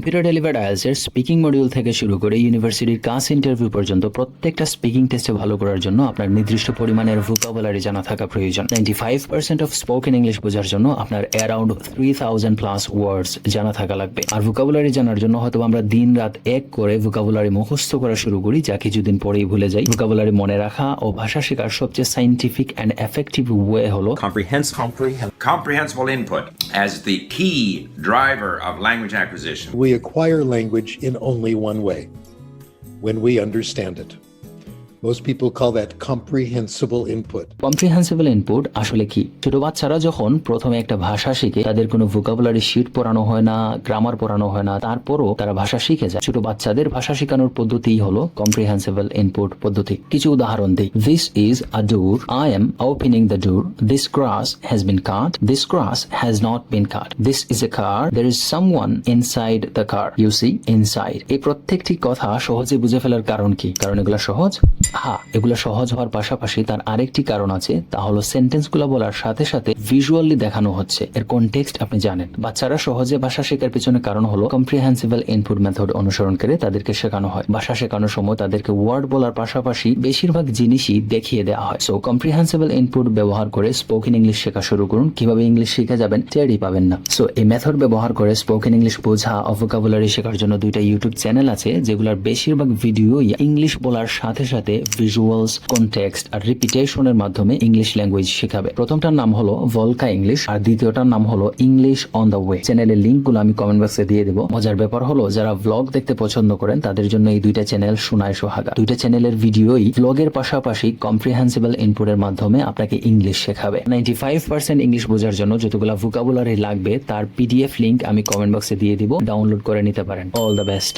Computer delivered IELTS এর speaking module থেকে শুরু করে ইউনিভার্সিটির কাস ইন্টারভিউ পর্যন্ত প্রত্যেকটা স্পিকিং টেস্টে ভালো করার জন্য আপনার নির্দিষ্ট পরিমাণের ভোকাবুলারি জানা থাকা প্রয়োজন। 95% অফ স্পোকেন ইংলিশ বোঝার জন্য আপনার অ্যারাউন্ড 3000 প্লাস ওয়ার্ডস জানা থাকা লাগবে। আর ভোকাবুলারি জানার জন্য হয়তো আমরা দিন রাত এক করে ভোকাবুলারি মুখস্থ করা শুরু করি, যা কিছুদিন পরেই ভুলে যাই। ভোকাবুলারি মনে রাখা ও ভাষা শেখার সবচেয়ে সাইন্টিফিক অ্যান্ড এফেক্টিভ ওয়ে হলো comprehensible input as the key driver of language acquisition. We acquire language in only one way, when we understand it. Most people call that comprehensible input. Comprehensible input আসলে কি? ছোট বাচ্চারা যখন প্রথমে একটা ভাষা শিখে তাদের কোনো ভোকাবুলারি শিট পড়ানো হয় না, গ্রামার পড়ানো হয় না, তারপরও তারা ভাষা শিখে যায়। ছোট বাচ্চাদের ভাষা শেখানোর পদ্ধতিই হলো কম্প্রিহেন্সিবল ইনপুট পদ্ধতি। কিছু উদাহরণ দিই। This is a door. I am opening the door. This grass has been cut. This grass has not been cut. This is a car. There is someone inside the car. You see, inside. এই প্রত্যেকটি কথা সহজে বুঝে ফেলার কারণ কি? কারণ এগুলো সহজ? হ্যাঁ, এগুলো সহজ হওয়ার পাশাপাশি তার আরেকটি কারণ আছে, তা হলো সেন্টেন্স গুলো বলার সাথে সাথে ভিজুয়ালি দেখানো হচ্ছে। এর কনটেক্সট আপনি জানেন। বাচ্চারা সহজে ভাষা শেখার পিছনে কারণ হলো কম্প্রিহেন্সিবল ইনপুট মেথড অনুসরণ করে তাদেরকে শেখানো হয়। ভাষা শেখানোর সময় তাদেরকে ওয়ার্ড বলার পাশাপাশি বেশিরভাগ জিনিসই দেখিয়ে দেওয়া হয়। সো কম্প্রিহেন্সিবল ইনপুট ব্যবহার করে স্পোকেন ইংলিশ শেখা শুরু করুন। কিভাবে ইংলিশ শিখে যাবেন টেরই পাবেন না। সো এই মেথড ব্যবহার করে স্পোকেন ইংলিশ বোঝা ও ভোকাবুলারি শেখার জন্য দুইটা ইউটিউব চ্যানেল আছে, যেগুলোর বেশিরভাগ ভিডিওই ইংলিশ বলার সাথে সাথে ভিজুয়ালস, কনটেক্সট আর রিপিটেশনের মাধ্যমে ইংলিশ ল্যাঙ্গুয়েজ শেখাবে। প্রথমটার নাম হলো ভলকা ইংলিশ আর দ্বিতীয়টার নাম হলো ইংলিশ অন দ্য ওয়ে। চ্যানেলের লিঙ্কগুলো আমি কমেন্ট বক্সে দিয়ে দেবো। মজার ব্যাপার হলো যারা ভ্লগ দেখতে পছন্দ করেন তাদের জন্য এই দুইটা চ্যানেল সোনায় সোহাগা। দুইটা চ্যানেলের ভিডিওই ভ্লগের পাশাপাশি কম্প্রিহেন্সিবল ইনপুটের মাধ্যমে আপনাকে ইংলিশ শেখাবে। 95% ইংলিশ বোঝার জন্য যতগুলো ভোকাবুলারি লাগবে তার পিডিএফ লিঙ্ক আমি কমেন্ট বক্সে দিয়ে দিব, ডাউনলোড করে নিতে পারেন। All the best.